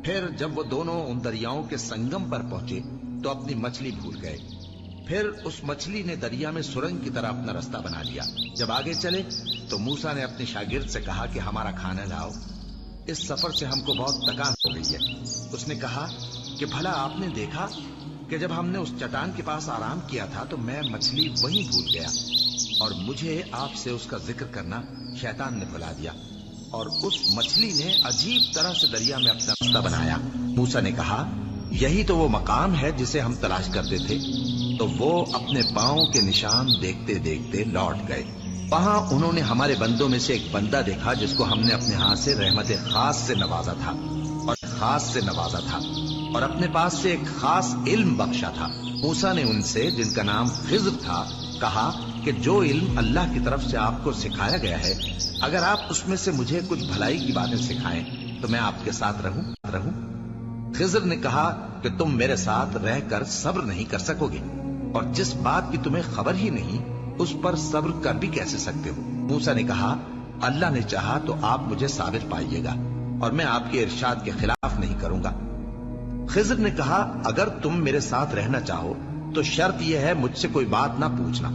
پھر جب وہ دونوں ان دریاؤں کے سنگم پر پہنچے تو اپنی مچھلی بھول گئے۔ پھر اس مچھلی نے دریا میں سرنگ کی طرح اپنا رستہ بنا لیا۔ جب آگے چلے تو موسیٰ نے اپنے شاگرد سے کہا کہ ہمارا کھانا لاؤ، اس سفر سے ہم کو بہت تکان ہو گئی ہے۔ اس نے کہا کہ بھلا آپ نے دیکھا کہ جب ہم نے اس چٹان کے پاس آرام کیا تھا تو میں مچھلی وہیں بھول گیا، اور مجھے آپ سے اس کا ذکر کرنا شیطان نے بھلا دیا، اور اس مچھلی نے عجیب طرح سے دریا میں اپنا رستہ بنایا۔ موسیٰ نے کہا یہی تو وہ مقام ہے جسے ہم تلاش کرتے تھے۔ تو وہ اپنے پاؤں کے نشان دیکھتے دیکھتے لوٹ گئے۔ وہاں انہوں نے ہمارے بندوں میں سے ایک بندہ دیکھا جس کو ہم نے اپنے ہاتھ سے رحمت خاص سے نوازا تھا اور اپنے پاس سے ایک خاص علم بخشا تھا۔ موسیٰ نے ان سے جن کا نام خضر تھا کہا کہ جو علم اللہ کی طرف سے آپ کو سکھایا گیا ہے، اگر آپ اس میں سے مجھے کچھ بھلائی کی باتیں سکھائیں تو میں آپ کے ساتھ رہوں۔ خضر نے کہا کہ تم میرے ساتھ رہ کر صبر نہیں کر سکو گے، اور جس بات کی تمہیں خبر ہی نہیں اس پر صبر کر بھی کیسے سکتے ہو؟ موسیٰ نے کہا اللہ نے چاہا تو آپ مجھے ثابت پائیے گا، اور میں آپ کے ارشاد کے خلاف نہیں کروں گا۔ خضر نے کہا اگر تم میرے ساتھ رہنا چاہو تو شرط یہ ہے مجھ سے کوئی بات نہ پوچھنا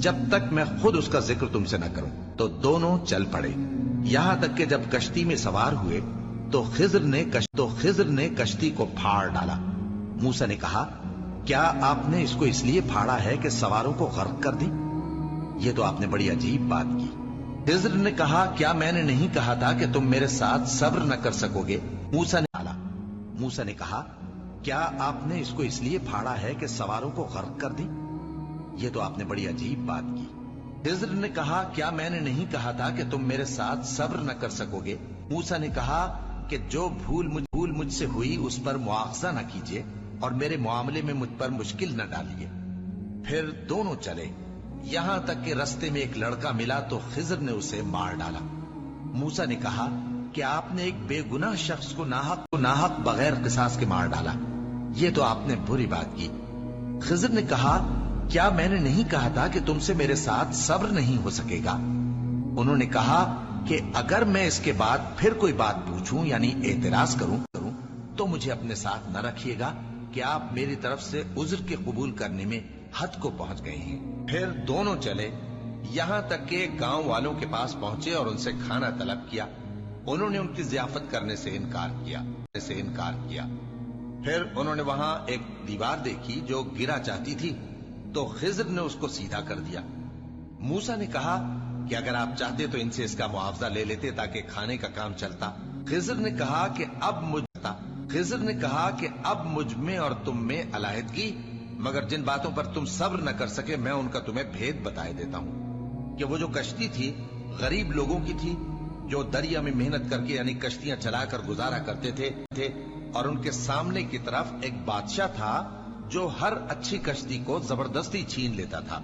جب تک میں خود اس کا ذکر تم سے نہ کروں۔ تو دونوں چل پڑے، یہاں تک کہ جب کشتی میں سوار ہوئے تو خضر نے کشتی کو پھاڑ ڈالا۔ موسیٰ نے کہا کیا آپ نے اس کو اس لیے پھاڑا ہے کہ سواروں کو غرق کر دیں؟ یہ تو آپ نے بڑی عجیب بات کی۔ خضر نے کہا کیا میں نے نہیں کہا تھا کہ تم میرے ساتھ صبر نہ کر سکو گے؟ موسیٰ نے کہا کیا آپ نے اس کو اس لیے پھاڑا ہے کہ سواروں کو غرق کر دیں؟ یہ تو آپ نے بڑی عجیب بات کی۔ خضر نے کہا کیا میں نے نہیں کہا تھا کہ تم میرے ساتھ صبر نہ کر سکو گے؟ موسیٰ نے کہا کہ جو بھول مجھ سے ہوئی اس پر مواخذہ نہ کیجیے اور میرے معاملے میں مجھ پر مشکل نہ ڈالیے۔ پھر دونوں چلے، یہاں تک کہ رستے میں ایک لڑکا ملا تو خضر نے اسے مار ڈالا۔ موسیٰ نے کہا کہ آپ نے ایک بے گناہ شخص کو ناحق بغیر قصاص کے مار ڈالا، یہ تو آپ نے بری بات کی۔ خضر نے کہا کیا میں نے نہیں کہا تھا کہ تم سے میرے ساتھ صبر نہیں ہو سکے گا؟ انہوں نے کہا کہ اگر میں اس کے بعد پھر کوئی بات پوچھوں یعنی اعتراض کروں تو مجھے اپنے ساتھ نہ رکھیے گا کہ آپ میری طرف سے عذر کے قبول کرنے میں حد کو پہنچ گئے ہیں۔ پھر دونوں چلے، یہاں تک کہ گاؤں والوں کے پاس پہنچے اور ان سے کھانا طلب کیا۔ انہوں نے ان کی ضیافت کرنے سے انکار کیا۔ پھر انہوں نے وہاں ایک دیوار دیکھی جو گرا چاہتی تھی تو خضر نے اس کو سیدھا کر دیا۔ موسیٰ نے کہا کہ اگر آپ چاہتے تو ان سے اس کا معاوضہ لے لیتے تاکہ کھانے کا کام چلتا۔ خضر نے کہا کہ اب مجھ میں اور تم میں علیحدگی، مگر جن باتوں پر تم صبر نہ کر سکے میں ان کا تمہیں بھید بتائے دیتا ہوں کہ وہ جو کشتی تھی غریب لوگوں کی تھی جو دریا میں محنت کر کے یعنی کشتیاں چلا کر گزارا کرتے تھے، اور ان کے سامنے کی طرف ایک بادشاہ تھا جو ہر اچھی کشتی کو زبردستی چھین لیتا تھا۔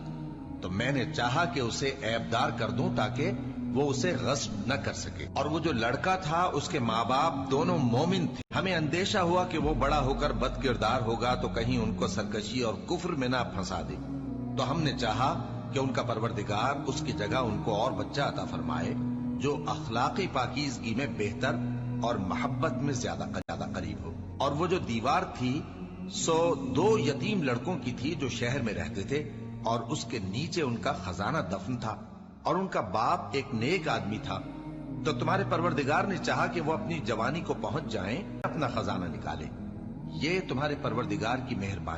تو میں نے چاہا کہ اسے عیبدار کر دوں تاکہ وہ اسے غصب نہ کر سکے، اور وہ جو لڑکا تھا اس کے ماں باپ دونوں مومن تھے۔ ہمیں اندیشہ ہوا کہ وہ بڑا ہو کر بد کردار ہوگا تو کہیں ان کو سرکشی اور کفر میں نہ پھنسا دے، تو ہم نے چاہا کہ ان کا پروردگار اس کی جگہ ان کو اور بچہ عطا فرمائے جو اخلاقی پاکیزگی میں بہتر اور محبت میں زیادہ قریب ہو۔ اور وہ جو دیوار تھی سو 2 یتیم لڑکوں کی تھی جو شہر میں رہتے تھے، اور اس کے نیچے ان کا خزانہ دفن تھا، اور ان کا باپ ایک نیک آدمی تھا۔ تو تمہارے پروردگار نے چاہا کہ وہ اپنی جوانی کو پہنچ جائیں، اپنا خزانہ نکالے۔ یہ تمہارے پروردگار کی مہربانی